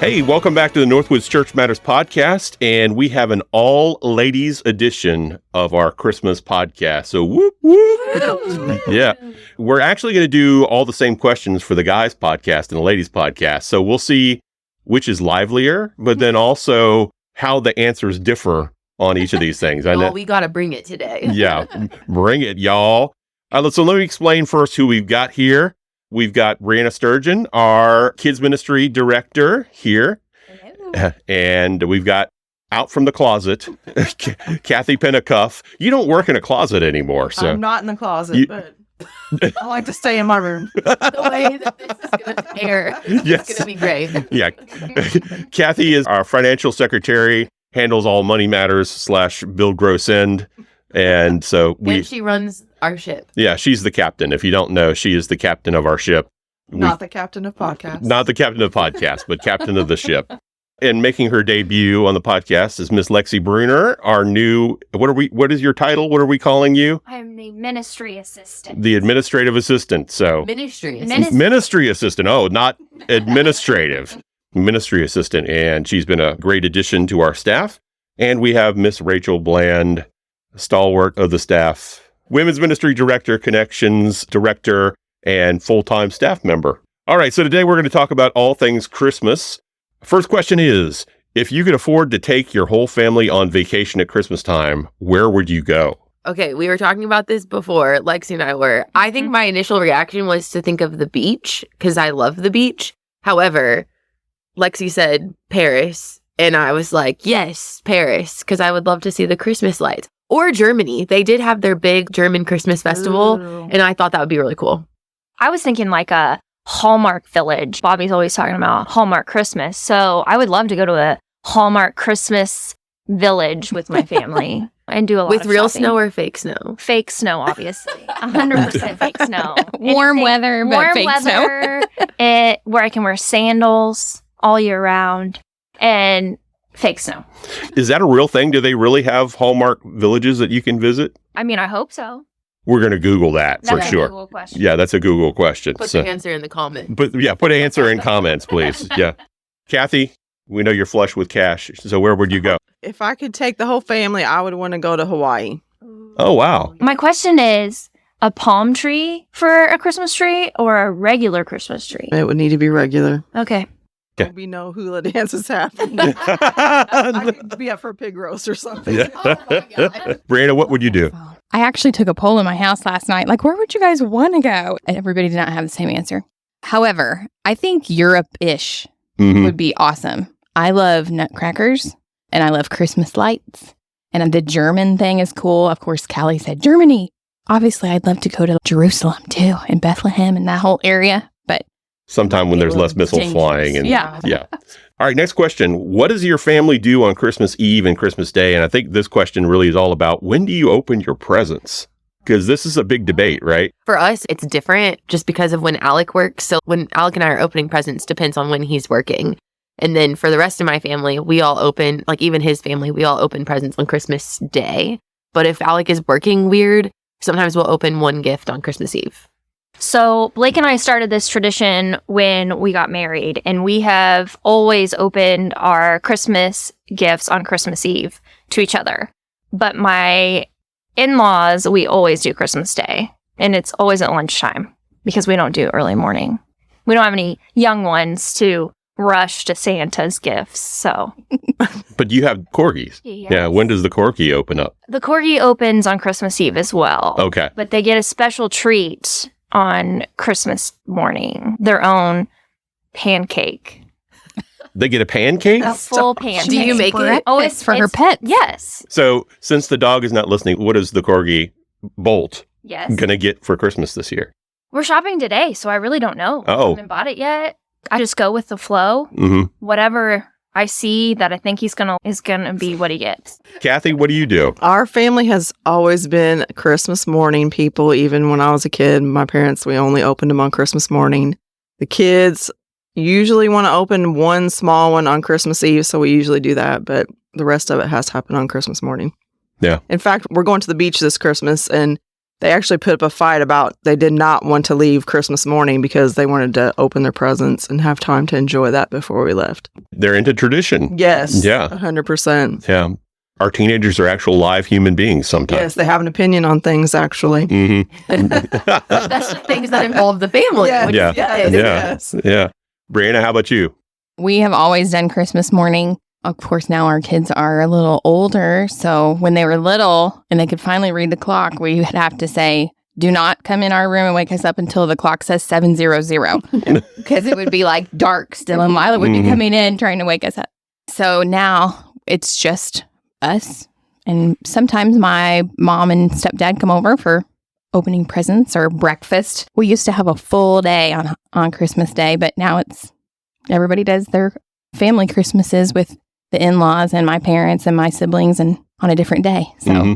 Hey, welcome back to the NorthWoods Church Matters podcast, and we have an all-ladies edition of our Christmas podcast. So, whoop, whoop. Yeah. We're actually going to do all the same questions for the guys' podcast and the ladies' podcast. So we'll see which is livelier, but then also how the answers differ on each of these things. Oh, we got to bring it today. Yeah, bring it, y'all. So let me explain first who we've got here. We've got Brianna Sturgeon, our kids ministry director here. Hello. And we've got out from the closet, Kathy Pennicuff. You don't work in a closet anymore. So I'm not in the closet, but I like to stay in my room. The way that this is going to air, yes. It's going to be great. Yeah. Kathy is our financial secretary, handles all money matters / Bill Gross End. And so and she runs our ship. Yeah, she's the captain. If you don't know, she is the captain of our ship. Not the captain of podcast. Not the captain of podcast, but captain of the ship. And making her debut on the podcast is Miss Lexi Bruner, our new, what is your title? What are we calling you? I'm the ministry assistant. The administrative assistant. So Ministry assistant. Oh, not administrative. Ministry assistant. And she's been a great addition to our staff. And we have Miss Rachel Bland, stalwart of the staff, women's ministry director, connections director, and full-time staff member. All right, so today we're going to talk about all things Christmas. First question is, if you could afford to take your whole family on vacation at Christmas time, where would you go? Okay, we were talking about this before, Lexi and I were. I think my initial reaction was to think of the beach, because I love the beach. However, Lexi said Paris, and I was like, yes, Paris, because I would love to see the Christmas lights. Or Germany. They did have their big German Christmas festival, and I thought that would be really cool. I was thinking like a Hallmark village. Bobby's always talking about Hallmark Christmas. So I would love to go to a Hallmark Christmas village with my family and do a lot with of real shopping. snow or fake snow? Fake snow, obviously. 100% fake snow. Warm weather, but fake snow. Where I can wear sandals all year round and fake snow. Is that a real thing? Do they really have Hallmark villages that you can visit? I mean, I hope so. We're going to Google that That's for a sure. Google question. Yeah, that's a Google question. Put the answer in the comment. But yeah, put an answer in comments, please. Yeah. Kathy, we know you're flush with cash. So where would you go? If I could take the whole family, I would want to go to Hawaii. Oh, wow. My question is, a palm tree for a Christmas tree or a regular Christmas tree? It would need to be regular. Okay. There'll be no hula dances happening. I could be up for a pig roast or something. Yeah. Oh my God. Brianna, what would you do? I actually took a poll in my house last night. Like, where would you guys want to go? And everybody did not have the same answer. However, I think Europe-ish would be awesome. I love nutcrackers and I love Christmas lights. And the German thing is cool. Of course, Callie said Germany. Obviously, I'd love to go to Jerusalem too and Bethlehem and that whole area. But sometime when there's less missiles flying. And yeah. All right, next question. What does your family do on Christmas Eve and Christmas Day? And I think this question really is all about, when do you open your presents? Because this is a big debate, right? For us, it's different just because of when Alec works. So when Alec and I are opening presents, depends on when he's working. And then for the rest of my family, we all open, like even his family, we all open presents on Christmas Day. But if Alec is working weird, sometimes we'll open one gift on Christmas Eve. So Blake and I started this tradition when we got married, and we have always opened our Christmas gifts on Christmas Eve to each other. But my in-laws, we always do Christmas Day, and it's always at lunchtime because we don't do early morning. We don't have any young ones to rush to Santa's gifts, so. But you have corgis. Yes. Yeah, when does the corgi open up? The corgi opens on Christmas Eve as well. Okay. But they get a special treat on Christmas morning, their own pancake. They get a pancake? A full pancake. Do you make it? Oh, it's for her pets. Yes. So since the dog is not listening, what is the corgi Bolt Yes. going to get for Christmas this year? We're shopping today, so I really don't know. Oh. I haven't bought it yet. I just go with the flow. Mm-hmm. Whatever I see that I think is gonna be what he gets. Kathy, what do you do? Our family has always been Christmas morning people. Even when I was a kid, my parents, we only opened them on Christmas morning. The kids usually want to open one small one on Christmas Eve, so we usually do that. But the rest of it has to happen on Christmas morning. Yeah. In fact, we're going to the beach this Christmas, and They actually put up a fight about they did not want to leave Christmas morning because they wanted to open their presents and have time to enjoy that before we left. They're into tradition. Yes. Yeah. 100%. Yeah. Our teenagers are actual live human beings sometimes. Yes, they have an opinion on things, actually. Especially things that involve the family. Yes, which Yeah. is yes, good. yes. Yeah. Brianna, how about you? We have always done Christmas morning. Of course, now our kids are a little older. So when they were little and they could finally read the clock, we would have to say, do not come in our room and wake us up until the clock says 7:00. Because it would be like dark still, and Lila would be coming in trying to wake us up. So now it's just us. And sometimes my mom and stepdad come over for opening presents or breakfast. We used to have a full day on Christmas Day, but now it's everybody does their family Christmases with the in-laws and my parents and my siblings and on a different day. So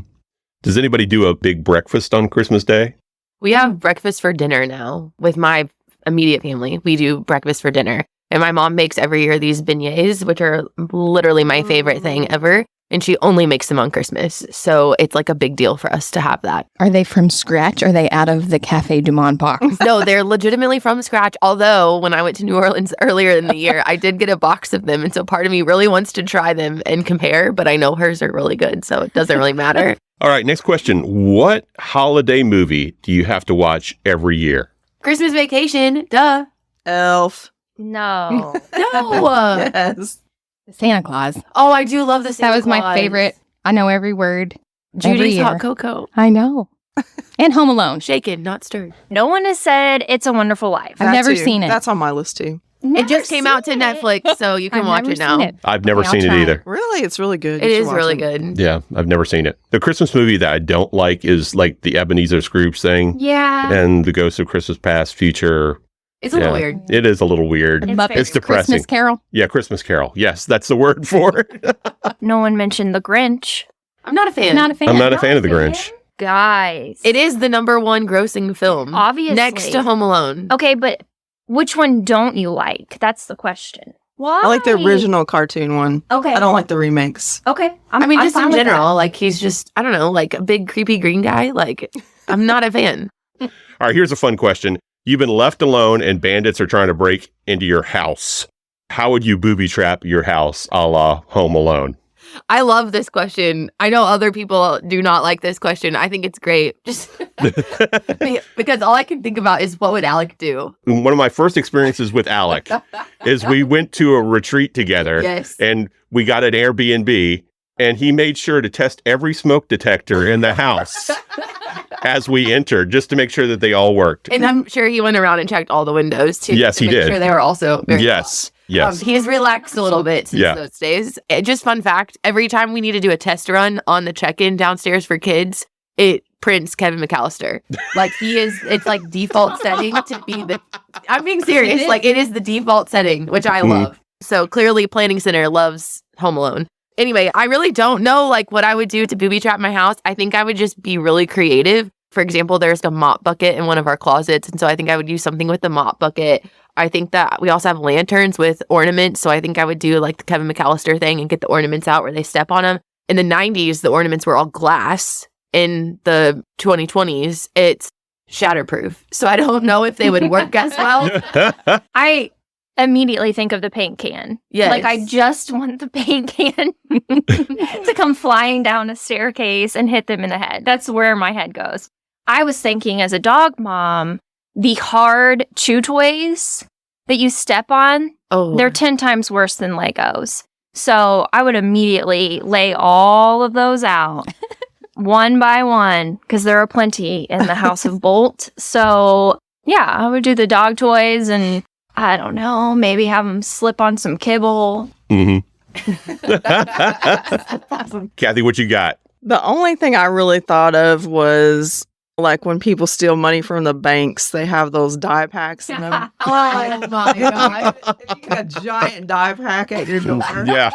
Does anybody do a big breakfast on Christmas Day? We have breakfast for dinner now with my immediate family. We do breakfast for dinner. And my mom makes every year these beignets, which are literally my favorite thing ever. And she only makes them on Christmas. So it's like a big deal for us to have that. are they from scratch? Or are they out of the Café Du Monde box? No, they're legitimately from scratch. Although when I went to New Orleans earlier in the year, I did get a box of them. And so part of me really wants to try them and compare, but I know hers are really good. So it doesn't really matter. All right, next question. What holiday movie do you have to watch every year? Christmas Vacation. Duh. Elf. No. No. Yes. Santa Claus. Oh, I do love the Santa That was my Claus. favorite. I know every word. every Judy's year. Hot Cocoa. I know. And Home Alone. Shaken, not stirred. No one has said It's a Wonderful Life. I've That never too. seen it. That's on my list too. It just came out to Netflix, so you can I've watch never it now. seen it. I've never Okay, I'll seen it try. either. Really? It's really good. It You should is watch really it. good. Yeah, I've never seen it. The Christmas movie that I don't like is like the Ebenezer Scrooge thing Yeah. and the Ghost of Christmas Past, Future. It's a little Yeah. weird. It is a little weird. It's Muppets very- It's depressing. Christmas Carol. Yeah, Christmas Carol. Yes, that's the word for it. No one mentioned The Grinch. I'm not a fan. Not a fan. I'm not a fan of the Grinch. Guys. It is the #1 grossing film. Obviously. Next to Home Alone. Okay, but which one don't you like? That's the question. Why? I like the original cartoon one. Okay. I don't like the remakes. Okay. I mean, I'm just fine in with general, like he's just, I don't know, like a big creepy green guy. Like, I'm not a fan. All right, here's a fun question. You've been left alone and bandits are trying to break into your house. How would you booby trap your house a la Home Alone? I love this question. I know other people do not like this question. I think it's great. Just because all I can think about is what would Alec do? One of my first experiences with Alec is we went to a retreat together Yes. and we got an Airbnb and he made sure to test every smoke detector in the house as we entered just to make sure that they all worked. And I'm sure he went around and checked all the windows too. Yes, to he make did. Sure they were also very Yes. Yes. He's relaxed a little bit since Yeah. those days. Just fun fact, every time we need to do a test run on the check-in downstairs for kids, it prints Kevin McAllister. Like it's like default setting to be I'm being serious. Like it is the default setting, which I love. So clearly Planning Center loves Home Alone. Anyway, I really don't know like what I would do to booby trap my house. I think I would just be really creative. For example, there's a mop bucket in one of our closets. And so I think I would do something with the mop bucket. I think that we also have lanterns with ornaments. So I think I would do like the Kevin McAllister thing and get the ornaments out where they step on them. In the 90s, the ornaments were all glass. In the 2020s, it's shatterproof. So I don't know if they would work as well. I immediately think of the paint can. Yes. Like I just want the paint can to come flying down a staircase and hit them in the head. That's where my head goes. I was thinking as a dog mom, the hard chew toys that you step on, Oh, they're 10 times worse than Legos. So I would immediately lay all of those out one by one because there are plenty in the House of Bolt. So yeah, I would do the dog toys and I don't know, maybe have them slip on some kibble. Kathy, what you got? The only thing I really thought of was like when people steal money from the banks, they have those die packs in them. oh my God. A giant die pack at your door. Yeah.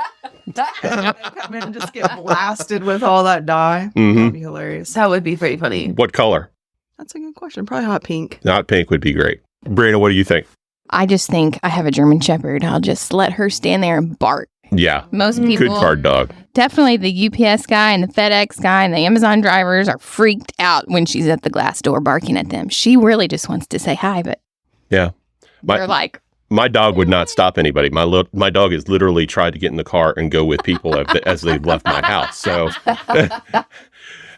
Come in and just get blasted with all that dye. Mhm. That'd be hilarious. That would be pretty funny. What color? That's a good question. Probably hot pink. Not pink would be great. Brina, what do you think? I just think I have a German Shepherd. I'll just let her stand there and bark Yeah. Most Good people, card dog. definitely the UPS guy and the FedEx guy and the Amazon drivers are freaked out when she's at the glass door barking at them. She really just wants to say hi, but Yeah. they're like, My dog would not stop anybody. My dog has literally tried to get in the car and go with people as they've left my house. So,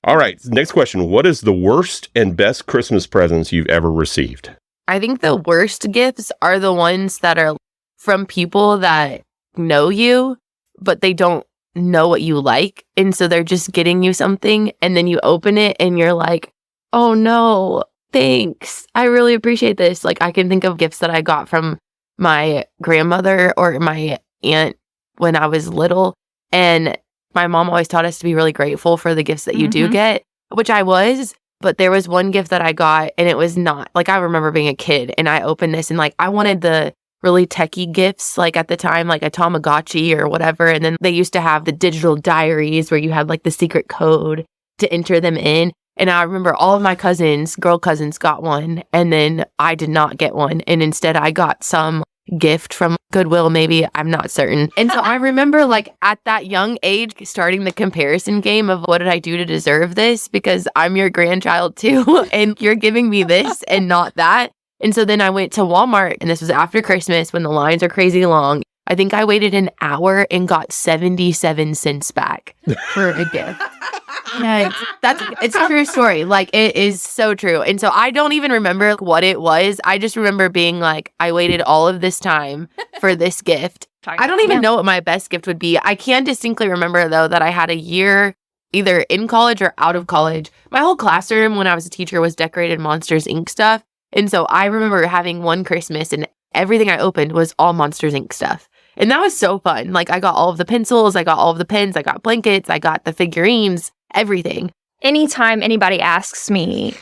all right. Next question. What is the worst and best Christmas presents you've ever received? I think the worst gifts are the ones that are from people that know you, but they don't know what you like. And so they're just getting you something and then you open it and you're like, oh no, thanks. I really appreciate this. Like I can think of gifts that I got from my grandmother or my aunt when I was little. And my mom always taught us to be really grateful for the gifts that you do get, which I was. But there was one gift that I got and it was not, like I remember being a kid and I opened this and like I wanted the really techie gifts, like at the time, like a Tamagotchi or whatever. And then they used to have the digital diaries where you had like the secret code to enter them in. And I remember all of my cousins, girl cousins, got one. And then I did not get one. And instead I got some gift from Goodwill, maybe. I'm not certain. And so I remember like at that young age starting the comparison game of what did I do to deserve this? Because I'm your grandchild too. And you're giving me this and not that. And so then I went to Walmart, and this was after Christmas when the lines are crazy long. I think I waited an hour and got 77 cents back for a gift. Yeah, it's a true story. Like, it is so true. And so I don't even remember what it was. I just remember being like, I waited all of this time for this gift. I don't even know what my best gift would be. I can distinctly remember, though, that I had a year either in college or out of college. My whole classroom when I was a teacher was decorated Monsters, Inc. stuff. And so I remember having one Christmas and everything I opened was all Monsters, Inc. stuff. And that was so fun. Like, I got all of the pencils, I got all of the pens, I got blankets, I got the figurines, everything. Anytime anybody asks me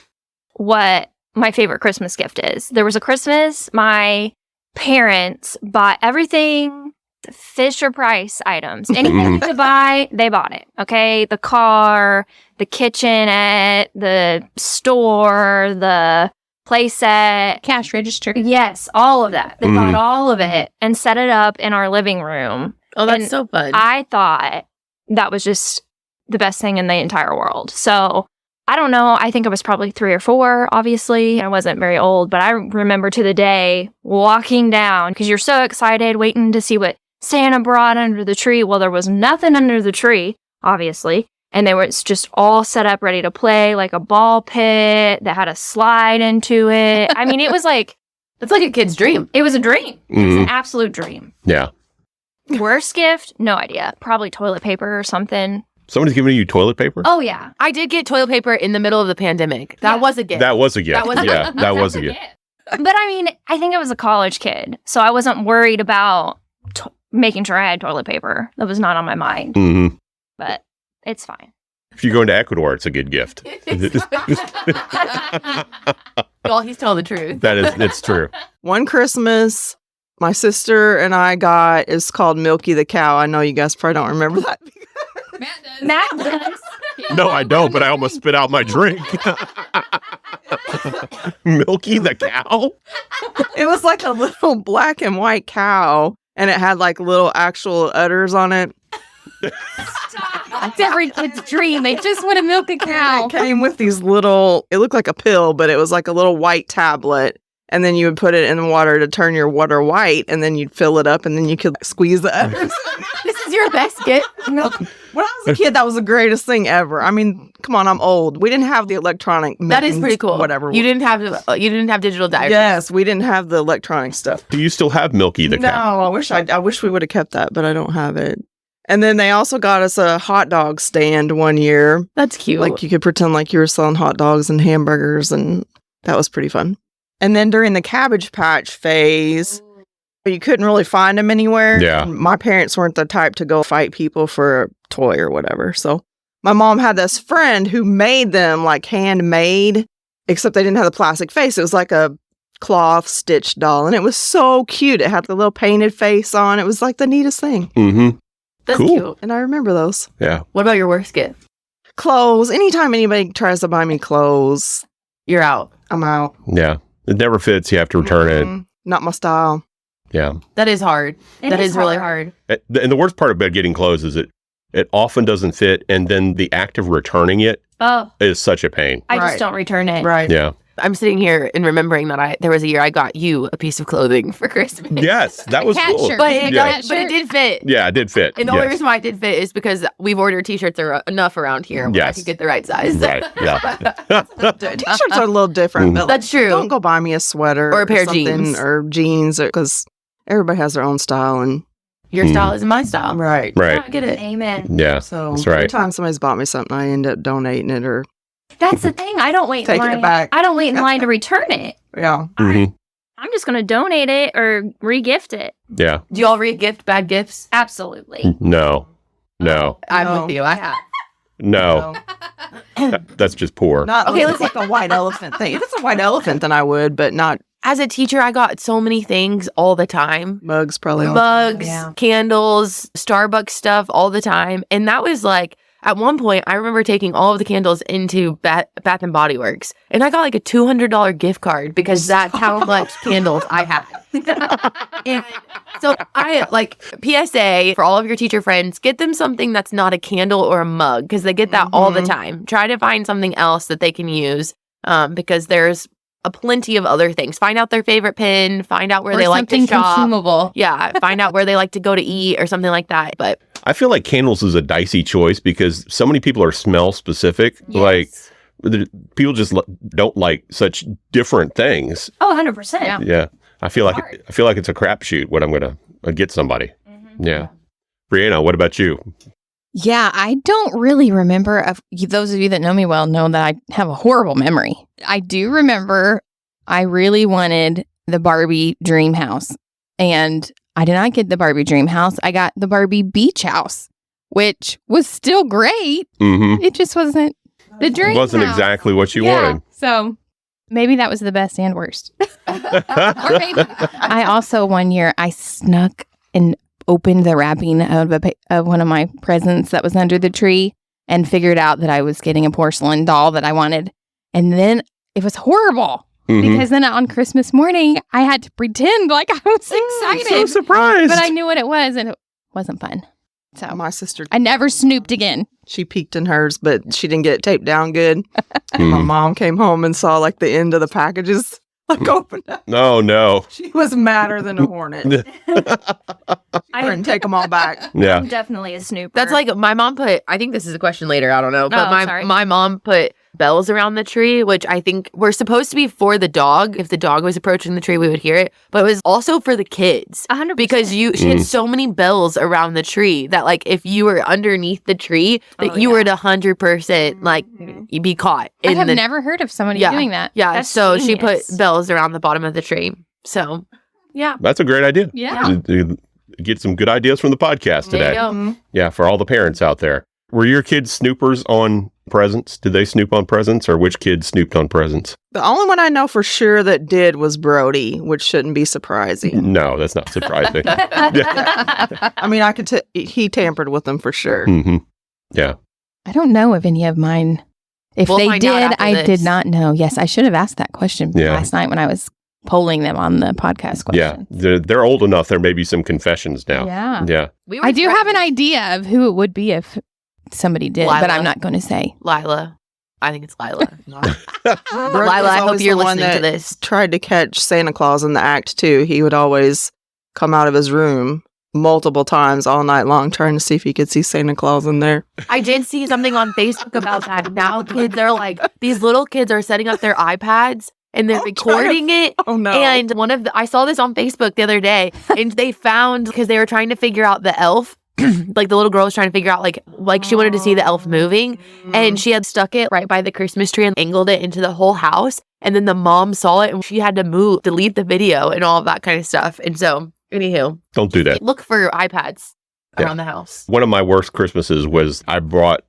what my favorite Christmas gift is, there was a Christmas, my parents bought everything Fisher Price items. Anything to buy, they bought it. Okay. The car, the kitchenette, the store, the playset, cash register. Yes, all of that. They bought all of it and set it up in our living room. Oh, that's And so fun. I thought that was just the best thing in the entire world. So I don't know. I think I was probably 3 or 4, obviously. I wasn't very old, but I remember to the day walking down because you're so excited, waiting to see what Santa brought under the tree. Well, there was nothing under the tree, obviously. And they were just all set up, ready to play, like a ball pit that had a slide into it. I mean, it was like... It's like a kid's dream. It was a dream. It was an absolute dream. Yeah. Worst gift? No idea. Probably toilet paper or something. Somebody's giving you toilet paper? Oh, yeah. I did get toilet paper in the middle of the pandemic. That was a gift. That was a gift. That was a yeah, that was a gift. But I mean, I think I was a college kid, so I wasn't worried about making sure I had toilet paper. That was not on my mind. Mm-hmm. But it's fine. If you go into Ecuador, it's a good gift. Well, he's telling the truth. It's true. One Christmas, my sister and I got, it's called Milky the Cow. I know you guys probably don't remember that. Matt does. No, I don't, but I almost spit out my drink. Milky the cow? It was like a little black and white cow, and it had like little actual udders on it. That's every kid's dream. They just want to milk a cow. It came with these little, it looked like a pill, but it was like a little white tablet. And then you would put it in the water to turn your water white, and then you'd fill it up, and then you could squeeze the udders. This is your best gift? No. When I was a kid, that was the greatest thing ever. I mean, come on, I'm old. We didn't have the electronic. That is pretty cool. Whatever. You didn't have digital diaries. Yes, we didn't have the electronic stuff. Do you still have Milky the cow? No, I wish we would have kept that, but I don't have it. And then they also got us a hot dog stand one year. That's cute. Like you could pretend like you were selling hot dogs and hamburgers, and that was pretty fun. And then during the Cabbage Patch phase, you couldn't really find them anywhere. Yeah. My parents weren't the type to go fight people for a toy or whatever. So my mom had this friend who made them like handmade, except they didn't have the plastic face. It was like a cloth stitched doll, and it was so cute. It had the little painted face on. It was like the neatest thing. Mm-hmm. That's Cool. cute. And I remember those. Yeah. What about your worst gift? Clothes. Anytime anybody tries to buy me clothes, You're out. I'm out. Yeah. It never fits. You have to return it. Not my style. Yeah. That is hard. It That is really hard. And the worst part about getting clothes is it often doesn't fit, and then the act of returning it Oh, is such a pain. I Right. just don't return it. Right. Yeah. I'm sitting here and remembering that there was a year I got you a piece of clothing for Christmas. Yes, that was cat cool. shirt. But it, Yeah. but it did fit. Yeah, it did fit. And the only Yes. reason why it did fit is because we've ordered t-shirts enough around here where I Yes. could get the right size. Right. Yeah. T-shirts are a little different. But That's true. Don't go buy me a sweater Or a pair of something, jeans. or jeans, because everybody has their own style. And Your style isn't my style. right. Right. I get it. Amen. Yeah. So That's right. every time somebody's bought me something, I end up donating it, or That's the thing. I don't wait in Taking it line. back. I don't wait in line to return it. yeah. Mhm. I'm just going to donate it or re-gift it. Yeah. Do y'all re-gift bad gifts? Absolutely. No. No. I'm No. with you. I have. No. That's just poor. Not Okay, okay. let's- It's like a white elephant thing. If it's a white elephant, then I would, but not As a teacher, I got so many things all the time. mugs. Probably Mugs, Yeah. candles, Starbucks stuff all the time. And that was like, at one point, I remember taking all of the candles into Bath and Body Works. And I got like a $200 gift card because that's how much candles I had. And so I like PSA for all of your teacher friends, get them something that's not a candle or a mug because they get that all the time. Try to find something else that they can use because there's a plenty of other things. Find out their favorite pen, find out where Or they like to something shop. consumable. Yeah, find out where they like to go to eat or something like that. But I feel like candles is a dicey choice because so many people are smell specific. Like people just don't like such different things. Oh, 100%. Yeah. Yeah. I feel like Hard. it's a crapshoot what I'm going to get somebody. Yeah. Brianna, what about you? Yeah, I don't really remember. Those of you that know me well know that I have a horrible memory. I do remember I really wanted the Barbie dream house, and I did not get the Barbie dream house. I got the Barbie beach house, which was still great. Mm-hmm. It just wasn't the dream It wasn't house. exactly what you Yeah, wanted. so maybe that was the best and worst. Or maybe. I also, one year, I snuck and opened the wrapping of one of my presents that was under the tree and figured out that I was getting a porcelain doll that I wanted. And then it was horrible because then on Christmas morning, I had to pretend like I was excited. So surprised. But I knew what it was and it wasn't fun. So My sister, I never snooped again. she peeked in hers, but she didn't get it taped down good. My Mhm. mom came home and saw like the end of the packages like opened up. No. She was madder than a hornet. I Couldn't take them all back. Yeah. I'm definitely a snooper. that's like my mom put, I think this is a question later, I don't know. But Oh, sorry. my mom put bells around the tree, which I think were supposed to be for the dog. If the dog was approaching the tree, we would hear it. But it was also for the kids. 100%. Because she had so many bells around the tree that like if you were underneath the tree, that Oh, you yeah. were to 100% like you'd be caught. I in have the, never heard of somebody Yeah. doing that. Yeah, That's so she put genius. bells around the bottom of the tree. So yeah. That's a great idea. Yeah. You get some good ideas from the podcast There today. you go. Mhm. Yeah, for all the parents out there. Were your kids snoopers on presents? Did they snoop on presents, or which kid snooped on presents? The only one I know for sure that did was Brody, which shouldn't be surprising. No, that's not surprising. I mean, he tampered with them for sure. hmm Yeah. I don't know if any of mine. If We'll they find out did, after I this. did not know. Yes, I should have asked that question Yeah. last night when I was polling them on the podcast Yeah. question. They're old enough. There may be some confessions now. Yeah. Yeah. We were I do have an threatened. idea of who it would be if somebody did, but Lila. I'm not going to say. Lila. I think it's Lila. Brody Lila, was I hope always you're the one listening to that this. Tried to catch Santa Claus in the act too. He would always come out of his room multiple times all night long trying to see if he could see Santa Claus in there. I did see something on Facebook about that. Now kids are like, these little kids are setting up their iPads and they're Oh, recording it. Oh no. And I saw this on Facebook the other day and they found, because they were trying to figure out the elf, like the little girl was trying to figure out like she wanted to see the elf moving and she had stuck it right by the Christmas tree and angled it into the whole house. And then the mom saw it and she had to delete the video and all of that kind of stuff. And so, anywho, Don't do that. look for iPads Yeah. around the house. One of my worst Christmases was I brought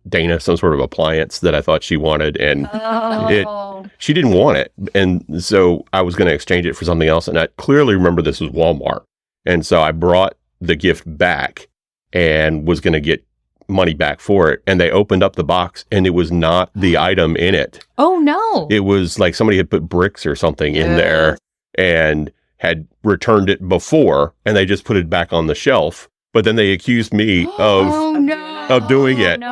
Dana some sort of appliance that I thought she wanted, and Oh. she didn't want it. And so I was going to exchange it for something else. And I clearly remember this was Walmart. And so I brought the gift back and was going to get money back for it. And they opened up the box and it was not the item in it. Oh, no. It was like somebody had put bricks or something in there and had returned it before and they just put it back on the shelf. But then they accused me of doing it. No.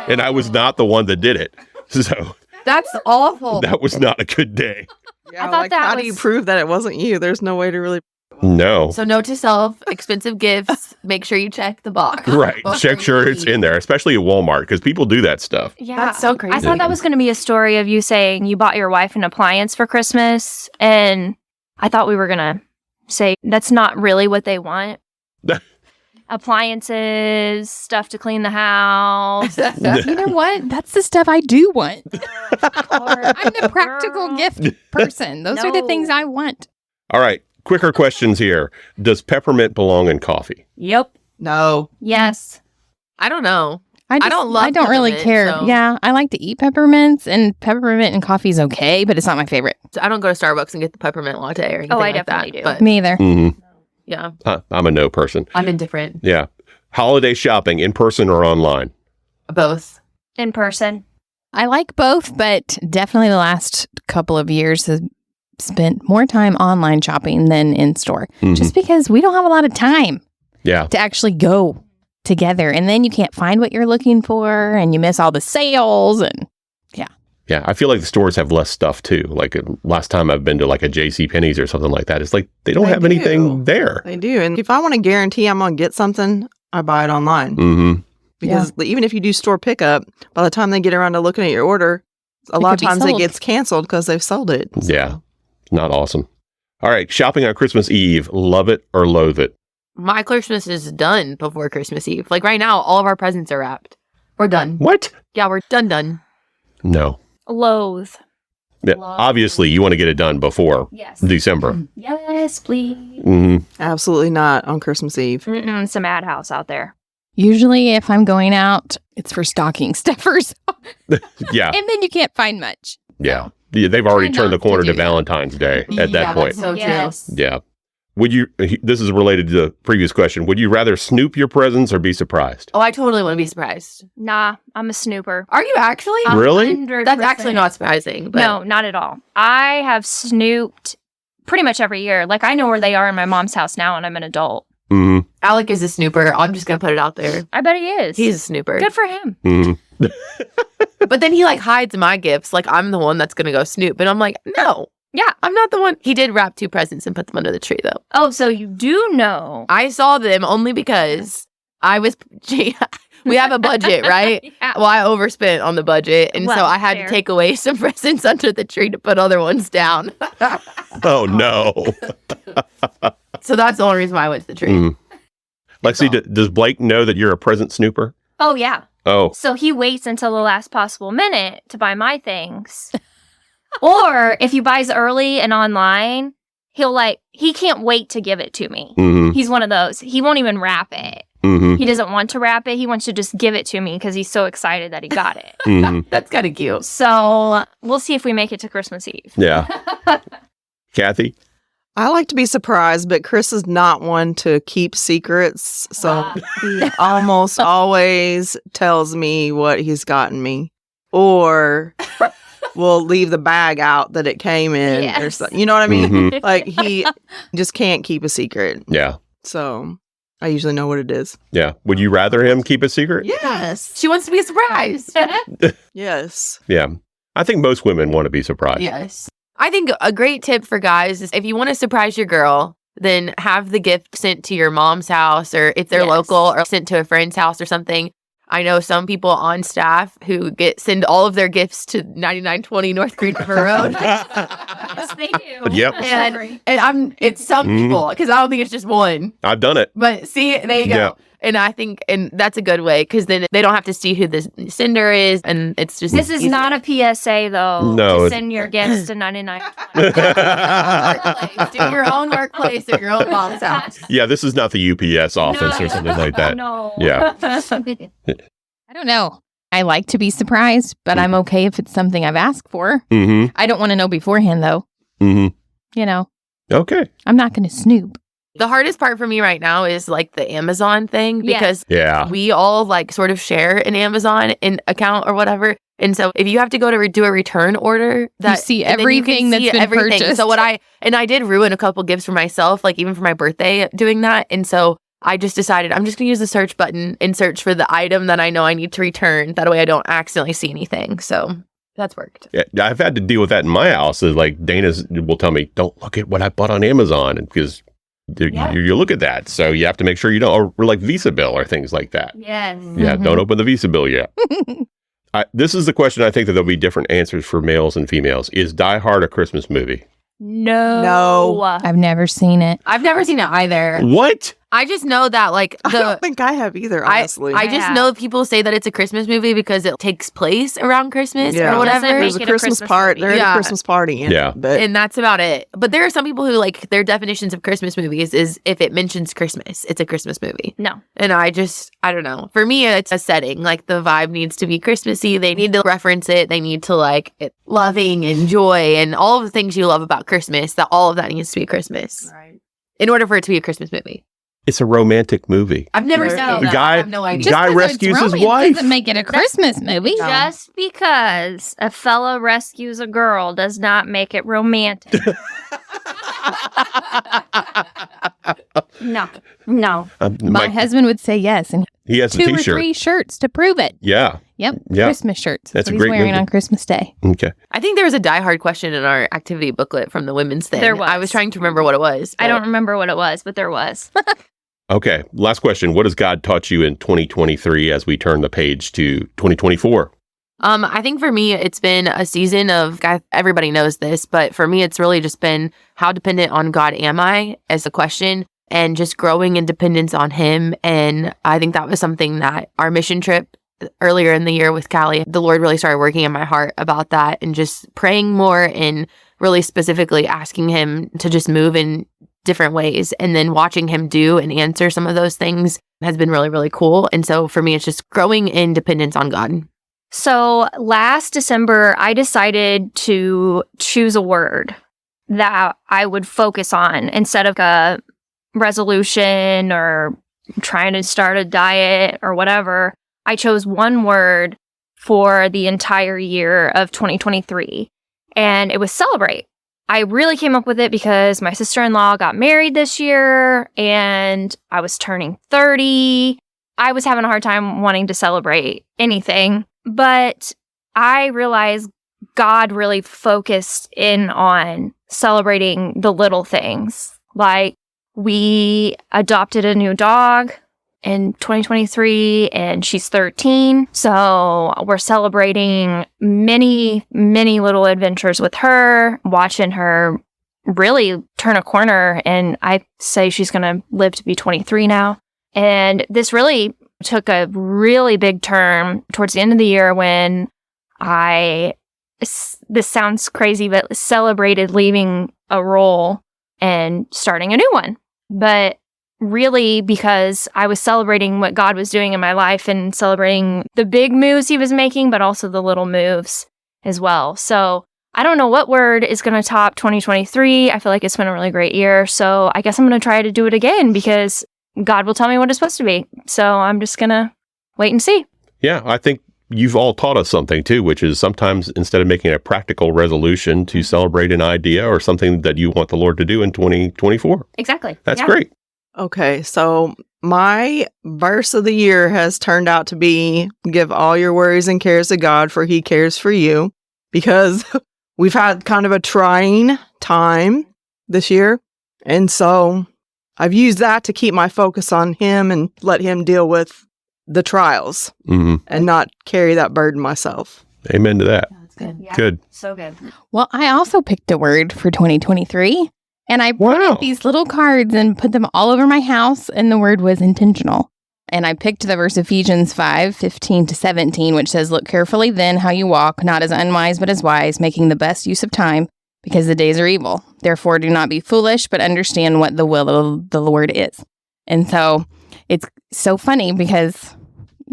And I was not the one that did it. So That's awful. that was not a good day. Yeah, I thought that how do you was- prove that it wasn't you? There's no way to really. No. So note to self, expensive gifts, make sure you check the box. Right. before Check you sure it's leave. in there, especially at Walmart, because people do that stuff. Yeah. That's so crazy. I thought that was going to be a story of you saying you bought your wife an appliance for Christmas, and I thought we were going to say that's not really what they want. Appliances, stuff to clean the house. You know what? That's the stuff I do want. I'm the practical Girl. gift person. Those are the things I want. All right. Quicker questions here. Does peppermint belong in coffee? Yep. No. Yes. I don't know. I don't love I don't really peppermint, care. so- Yeah, I like to eat peppermints, and peppermint and coffee is okay, but it's not my favorite. So I don't go to Starbucks and get the peppermint latte or anything I like definitely that. do. But Me either. Mm-hmm. yeah, I'm a no person. I'm indifferent. Yeah. Holiday shopping, in person or online? Both. In person. I like both, but definitely the last couple of years have spent more time online shopping than in store, Mhm. just because we don't have a lot of time Yeah. to actually go together, and then you can't find what you're looking for, and you miss all the sales. And Yeah. I feel like the stores have less stuff too. Like last time I've been to like a JCPenney's or something like that, it's like they don't They have anything do. there. They do. And if I want to guarantee I'm going to get something, I buy it online. Mm-hmm. Because even if you do store pickup, by the time they get around to looking at your order, a It lot could of be times it sold. gets canceled because they've sold it. So, Yeah. Not awesome. All right. Shopping on Christmas Eve. Love it or loathe it? My Christmas is done before Christmas Eve. Like right now, all of our presents are wrapped. We're done. What? Yeah, we're done. No. Loathe. Yeah, Love. obviously, you want to get it done before Yes. December. Yes, please. Hmm. Absolutely not on Christmas Eve. It's a madhouse out there. usually if I'm going out, it's for stocking stuffers. Yeah. And then you can't find much. Yeah. Yeah, they've already Try turned the not to corner do to that. Valentine's Day at that Yeah, point. that's so Yes. true. Yeah. Would you, this is related to the previous question, would you rather snoop your presents or be surprised? Oh, I totally want to be surprised. Nah, I'm a snooper. Are you actually? Really? 100%. That's actually not surprising. But No, not at all. I have snooped pretty much every year. Like, I know where they are in my mom's house now, and I'm an adult. Mm-hmm. Alec is a snooper. I'm just going to put it out there. I bet he is. He's a snooper. good for him. Mm-hmm. But then he like hides my gifts. Like I'm the one that's going to go snoop. And I'm like, no. Yeah. I'm not the one. He did wrap 2 presents and put them under the tree though. Oh, so you do know. I saw them only because I was, we have a budget, right? Yeah. Well, I overspent on the budget. And so Well, I had fair. to take away some presents under the tree to put other ones down. Oh, no. So that's the only reason why I went to the tree. Mm. Lexi, does Blake know that you're a present snooper? Oh, yeah. Oh, So he waits until the last possible minute to buy my things. Or if he buys early and online, he can't wait to give it to me. mm-hmm. He's one of those. He won't even wrap it. Mm-hmm. He doesn't want to wrap it. He wants to just give it to me because he's so excited that he got it. Mm-hmm. That's kind of cute. So we'll see if we make it to Christmas Eve. Yeah. Kathy? I like to be surprised, but Chris is not one to keep secrets. So he almost always tells me what he's gotten me or will leave the bag out that it came in. Or Yes. so, you know what I mean? Mhm. Like he just can't keep a secret. Yeah. So I usually know what it is. Yeah. Would you rather him keep a secret? Yes. She wants to be surprised. Yes. Yeah. I think most women want to be surprised. Yes. I think a great tip for guys is if you want to surprise your girl, then have the gift sent to your mom's house or if they're Yes. local or sent to a friend's house or something. I know some people on staff who send all of their gifts to 9920 North Green River Road. Yes, they do. Yep. And it's some Mhm. people because I don't think it's just one. I've done it. But see, there you go. Yeah. And I think, and that's a good way because then they don't have to see who the sender is, and it's just. This is easy. not a PSA, though. No, To it's- send your gifts to 99. Workplace. Do your own workplace or your own mom's house. Yeah, this is not the UPS office or something like that. No. Yeah. I don't know. I like to be surprised, but I'm okay if it's something I've asked for. Mm-hmm. I don't want to know beforehand, though. Mm-hmm. You know, Okay. I'm not going to snoop. The hardest part for me right now is like the Amazon thing Yes. because Yeah. we all like sort of share an Amazon account or whatever. And so if you have to go to do a return order, You see everything that's been purchased. So I did ruin a couple gifts for myself, like even for my birthday doing that. And so I just decided I'm just going to use the search button and search for the item that I know I need to return. That way I don't accidentally see anything. So that's worked. Yeah, I've had to deal with that in my house. Is like Dana will tell me, don't look at what I bought on Amazon, because you look at that. So you have to make sure you don't, or like Visa bill or things like that. Yes. Yeah, don't open the Visa bill yet. This is the question I think that there'll be different answers for males and females. Is Die Hard a Christmas movie? No. I've never seen it. I've never seen it either. What? I just know that like I don't think I have either, honestly. I just know people say that it's a Christmas movie because it takes place around Christmas Yeah. or whatever. Doesn't There's make a it a Christmas Christmas part. movie. There's Yeah. a Christmas party in Yeah. it. But And that's about it. But there are some people who like their definitions of Christmas movies is if it mentions Christmas, it's a Christmas movie. No. And I don't know. For me, it's a setting. Like the vibe needs to be Christmassy. They need to reference it. They need to like it loving and joy and all of the things you love about Christmas. That all of that needs to be Christmas. right. In order for it to be a Christmas movie. It's a romantic movie. I've never seen The it. The though. guy- I have no idea. Just Guy 'cause it's rescues his romance wife. doesn't make it a Christmas movie. No. Just because a fella rescues a girl does not make it romantic. No. My husband would say yes, and he has a 2 or T-shirt. 3 shirts to prove it. Yeah. Yep. Yeah. Christmas shirts. That's what a he's great wearing movie. on Christmas Day. Okay. I think there was a Die Hard question in our activity booklet from the women's thing. There was. I was trying to remember what it was. I but- don't remember what it was, but there was. Okay. Last question. What has God taught you in 2023 as we turn the page to 2024? I think for me, it's been a season of, everybody knows this, but for me, it's really just been how dependent on God am I as a question and just growing in dependence on Him. And I think that was something that our mission trip earlier in the year with Callie, the Lord really started working in my heart about that and just praying more and really specifically asking Him to just move in different ways. And then watching Him do and answer some of those things has been really, really cool. And so for me, it's just growing in dependence on God. So last December, I decided to choose a word that I would focus on instead of a resolution or trying to start a diet or whatever. I chose one word for the entire year of 2023, and it was celebrate. I really came up with it because my sister-in-law got married this year and I was turning 30. I was having a hard time wanting to celebrate anything, but I realized God really focused in on celebrating the little things. Like we adopted a new dog in 2023 and she's 13. So we're celebrating many, many little adventures with her, watching her really turn a corner. And I say she's going to live to be 23 now. And this really took a really big turn towards the end of the year when this sounds crazy, but celebrated leaving a role and starting a new one. But really because I was celebrating what God was doing in my life and celebrating the big moves He was making, but also the little moves as well. So I don't know what word is going to top 2023. I feel like it's been a really great year. So I guess I'm going to try to do it again because God will tell me what it's supposed to be. So I'm just going to wait and see. Yeah, I think you've all taught us something too, which is sometimes instead of making a practical resolution to celebrate an idea or something that you want the Lord to do in 2024. Exactly. That's Yeah. great. Okay, so my verse of the year has turned out to be give all your worries and cares to God, for He cares for you, because we've had kind of a trying time this year. And so I've used that to keep my focus on Him and let Him deal with the trials Hmm. and not carry that burden myself. Amen to that. That's good. Yeah. Good. So good. Well, I also picked a word for 2023, and I Wow. printed these little cards and put them all over my house, and the word was intentional. And I picked the verse Ephesians 5:15-17, which says, "Look carefully then how you walk, not as unwise but as wise, making the best use of time, because the days are evil. Therefore do not be foolish, but understand what the will of the Lord is." And so it's so funny because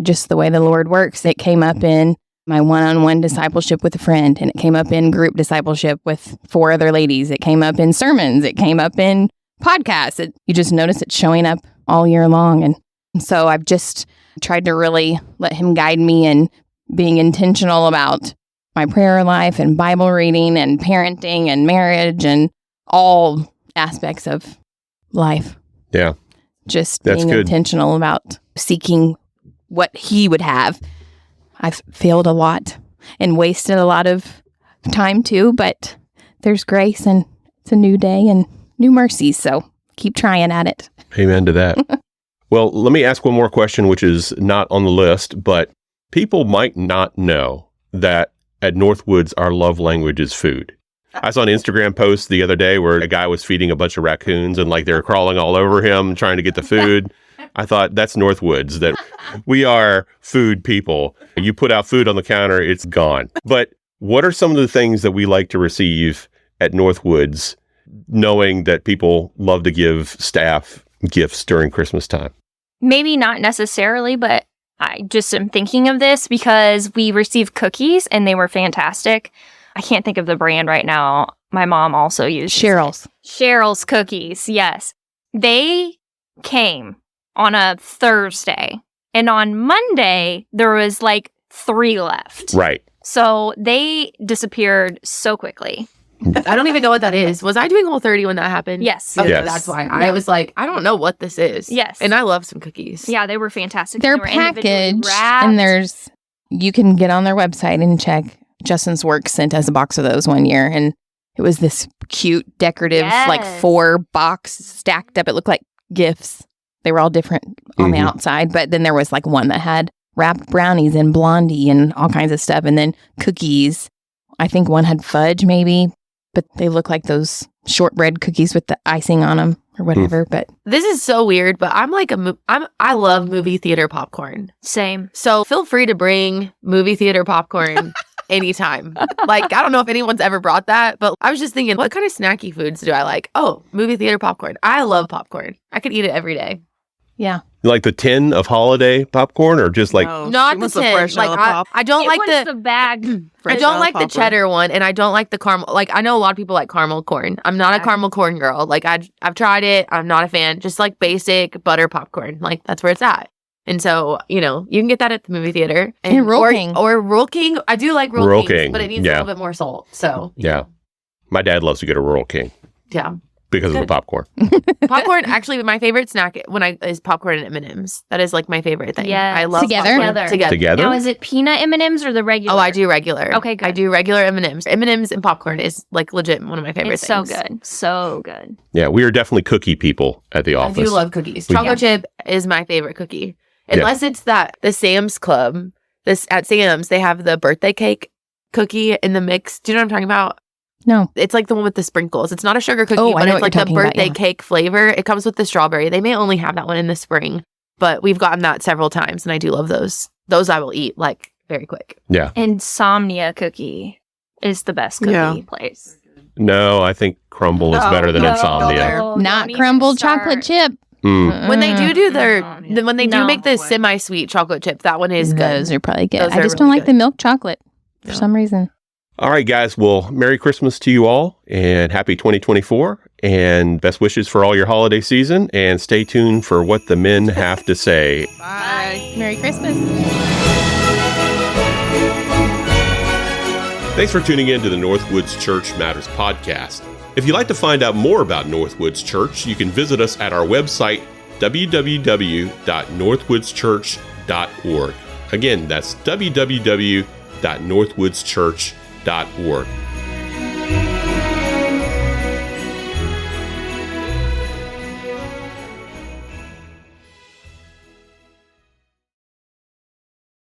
just the way the Lord works, it came up in my one-on-one discipleship with a friend, and it came up in group discipleship with 4 other ladies. It came up in sermons. It came up in podcasts. You just notice it showing up all year long. And so I've just tried to really let Him guide me and being intentional about my prayer life and Bible reading and parenting and marriage and all aspects of life. Yeah. Just That's being good. intentional about seeking what he would have. I've failed a lot and wasted a lot of time too, but there's grace and it's a new day and new mercies. So keep trying at it. Amen to that. Well, let me ask one more question, which is not on the list, but people might not know that at NorthWoods, our love language is food. I saw an Instagram post the other day where a guy was feeding a bunch of raccoons and like they were crawling all over him trying to get the food. I thought that's NorthWoods, that we are food people. You put out food on the counter, it's gone. But what are some of the things that we like to receive at NorthWoods, knowing that people love to give staff gifts during Christmas time? Maybe not necessarily, but I just am thinking of this because we received cookies and they were fantastic. I can't think of the brand right now. My mom also used Cheryl's cookies. Yes. They came on a Thursday and on Monday there was like 3 left. Right. So they disappeared so quickly. I don't even know what that is. Was I doing Whole30 when that happened? Yes. Okay, Yes. that's why. I was like, I don't know what this is. Yes. And I love some cookies. Yeah, they were fantastic. They're They were individually packaged wrapped. and you can get on their website and check. Justin's Work sent us a box of those one year and it was this cute, decorative, like Yes. 4 box stacked up. It looked like gifts. They were all different on the Mhm. outside, but then there was like one that had wrapped brownies and blondie and all kinds of stuff. And then cookies. I think one had fudge maybe, but they look like those shortbread cookies with the icing on them or whatever. But This is so weird, but I'm like I love movie theater popcorn. Same. So feel free to bring movie theater popcorn anytime. Like, I don't know if anyone's ever brought that, but I was just thinking, what kind of snacky foods do I like? Oh, movie theater popcorn. I love popcorn. I could eat it every day. yeah. Like the tin of holiday popcorn or just like, No, Not she the wants tin. fresh Like, Pop. I don't like it was the the bag. I Fresh don't like the popcorn. cheddar one, and I don't like the caramel. Like, I know a lot of people like caramel corn. I'm not a caramel corn girl. Like, I've tried it. I'm not a fan. Just like basic butter popcorn. Like, that's where it's at. And so, you can get that at the movie theater. And Roll King. Or Roll King. I do like Roll Roll Kings, King, but it needs yeah. a little bit more salt. So, yeah. My dad loves to get a Rural King yeah. because of the Good. popcorn. Popcorn, actually, my favorite snack is popcorn and M&Ms. That is like my favorite thing. Yes. I love Together? popcorn. Together. Together? Now, is it peanut M&Ms or the regular? Oh, I do regular. Okay, good. I do regular M&Ms. M&Ms and popcorn is like legit one of my favorite It's so things. good. So good. Yeah, we are definitely cookie people at the I office. do love cookies. We- Chocolate chip is my favorite cookie. Unless it's the Sam's Club. At Sam's, they have the birthday cake cookie in the mix. Do you know what I'm talking about? No. It's like the one with the sprinkles. It's not a sugar cookie, Oh, I but know it's what like you're the talking about, birthday yeah. cake flavor. It comes with the strawberry. They may only have that one in the spring, but we've gotten that several times, and I do love those. Those I will eat like very quick. Yeah. Insomnia cookie is the best cookie Yeah. place. No, I think crumble is No, better than no, insomnia. no. Not don't even crumbled start. chocolate chip. Mm. When they do their, Mm. when they do No. make the semi-sweet chocolate chip, that one is good. Those are probably good. Those I are just don't really like the milk chocolate for Yeah. some reason. All right, guys. Well, Merry Christmas to you all and happy 2024 and best wishes for all your holiday season. And stay tuned for what the men have to say. Bye. Merry Christmas. Thanks for tuning in to the NorthWoods Church Matters podcast. If you'd like to find out more about NorthWoods Church, you can visit us at our website, www.northwoodschurch.org. Again, that's www.northwoodschurch.org.